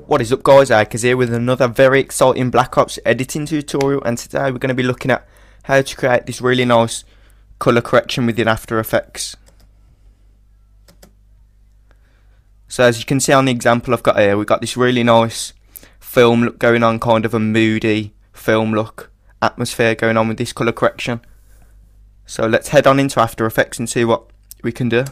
What is up guys, Akers here with another very exciting Black Ops editing tutorial, and today we're going to be looking at how to create this really nice colour correction within After Effects. So as you can see on the example I've got here, we've got this really nice film look going on, kind of a moody film look, atmosphere going on with this colour correction. So let's head on into After Effects and see what we can do.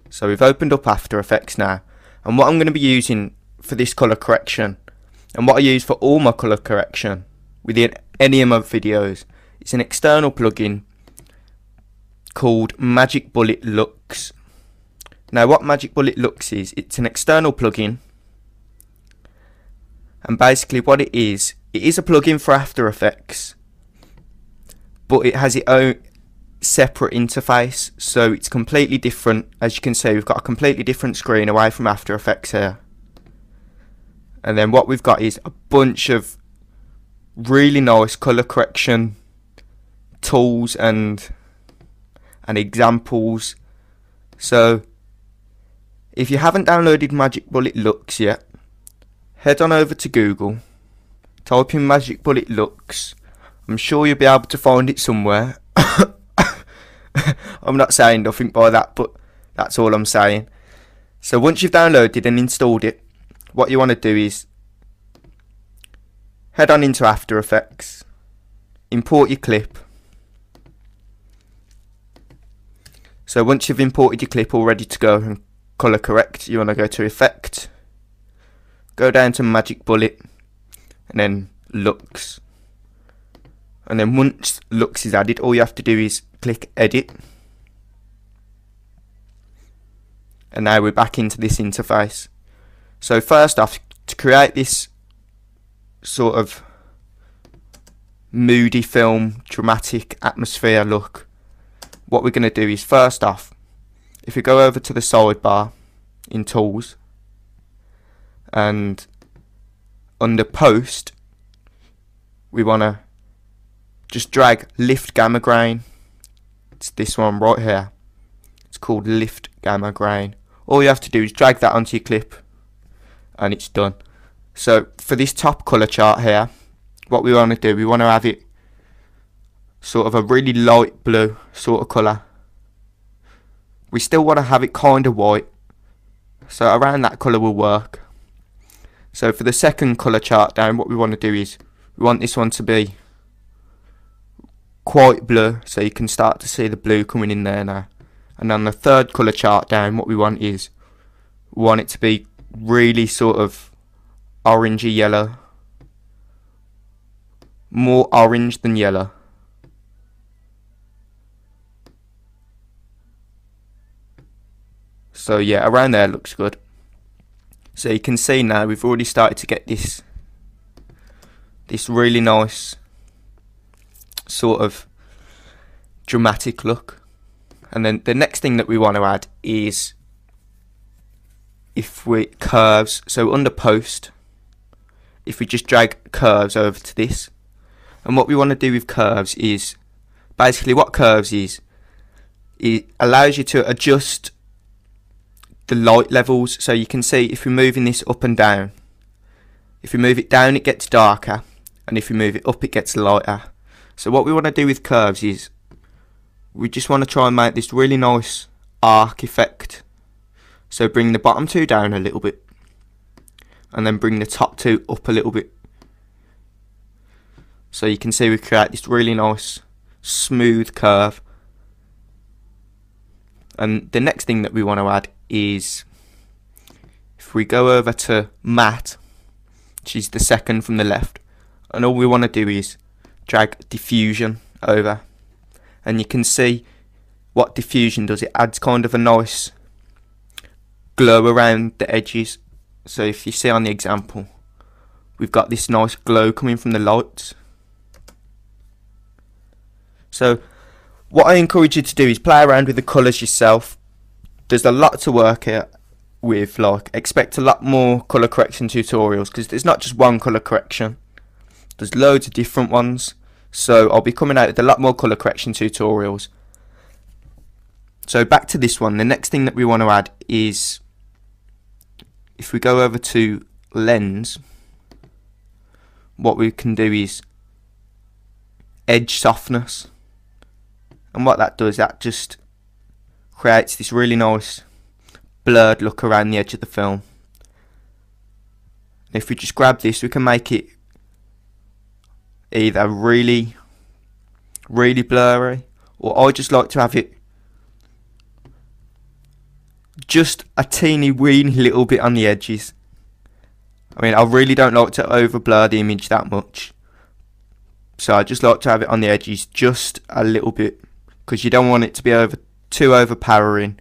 So we've opened up After Effects now. And what I'm going to be using for this colour correction, and what I use for all my colour correction within any of my videos, is an external plugin called Magic Bullet Lux. Now what Magic Bullet Lux is, it's an external plugin, and basically what it is a plugin for After Effects, but it has its own separate interface, so it's completely different. As you can see, we've got a completely different screen away from After Effects here, and then what we've got is a bunch of really nice colour correction tools and examples. So if you haven't downloaded Magic Bullet Lux yet, head on over to Google, type in Magic Bullet Lux. I'm sure you'll be able to find it somewhere. I'm not saying nothing by that, but that's all I'm saying. So once you've downloaded and installed it, what you want to do is head on into After Effects, import your clip. So once you've imported your clip all ready to go and colour correct, you want to go to Effect, go down to Magic Bullet, and then Lux. And then once Lux is added, all you have to do is click Edit. And now we're back into this interface. So first off, to create this sort of moody film, dramatic atmosphere look, what we're going to do is, first off, if we go over to the sidebar in Tools, and under Post, we want to just drag Lift Gamma Grain. It's this one right here. It's called Lift Gamma Grain. All you have to do is drag that onto your clip and it's done. So for this top colour chart here, what we want to do, we want to have it sort of a really light blue sort of colour. We still want to have it kind of white, so around that colour will work. So for the second colour chart down, what we want to do is, we want this one to be quite blue, so you can start to see the blue coming in there now. And on the third colour chart down, what we want is, we want it to be really sort of orangey yellow, more orange than yellow. So yeah, around there looks good. So you can see now we've already started to get this really nice sort of dramatic look. And then the next thing that we want to add is, if we curves, so under Post, if we just drag curves over to this, and what we want to do with curves is, basically what curves is, it allows you to adjust the light levels. So you can see if we're moving this up and down, if we move it down it gets darker, and if we move it up it gets lighter. So what we want to do with curves is, we just want to try and make this really nice arc effect. So bring the bottom two down a little bit, and then bring the top two up a little bit. So you can see we create this really nice smooth curve. And the next thing that we want to add is, if we go over to Matte, which is the second from the left, and all we want to do is drag diffusion over, and you can see what diffusion does. It adds kind of a nice glow around the edges. So if you see on the example, we've got this nice glow coming from the lights. So what I encourage you to do is play around with the colours yourself. There's a lot to work here with, like, expect a lot more colour correction tutorials, because there's not just one colour correction, there's loads of different ones. So I'll be coming out with a lot more colour correction tutorials. So back to this one, the next thing that we want to add is if we go over to lens, what we can do is edge softness, and what that does, that just creates this really nice blurred look around the edge of the film. If we just grab this, we can make it either really blurry, or I just like to have it just a teeny weeny little bit on the edges. I mean, I really don't like to over blur the image that much, so I just like to have it on the edges just a little bit, because you don't want it to be too overpowering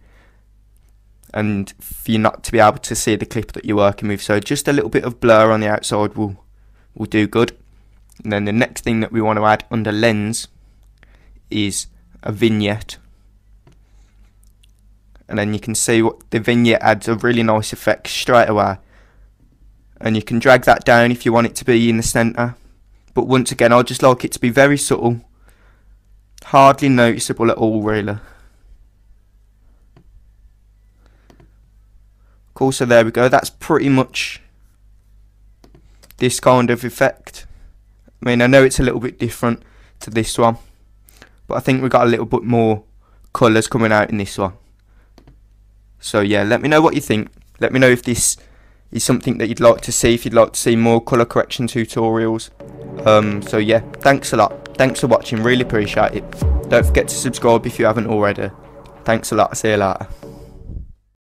and for you not to be able to see the clip that you're working with. So just a little bit of blur on the outside will do good. And then the next thing that we want to add under lens is a vignette, and then you can see what the vignette adds a really nice effect straight away, and you can drag that down if you want it to be in the centre, but once again I just like it to be very subtle, hardly noticeable at all really. Cool, so there we go, that's pretty much this kind of effect. I mean, I know it's a little bit different to this one, but I think we got a little bit more colours coming out in this one. So yeah, let me know what you think. Let me know if this is something that you'd like to see, if you'd like to see more colour correction tutorials. So yeah, thanks a lot. Thanks for watching, really appreciate it. Don't forget to subscribe if you haven't already. Thanks a lot, see you later.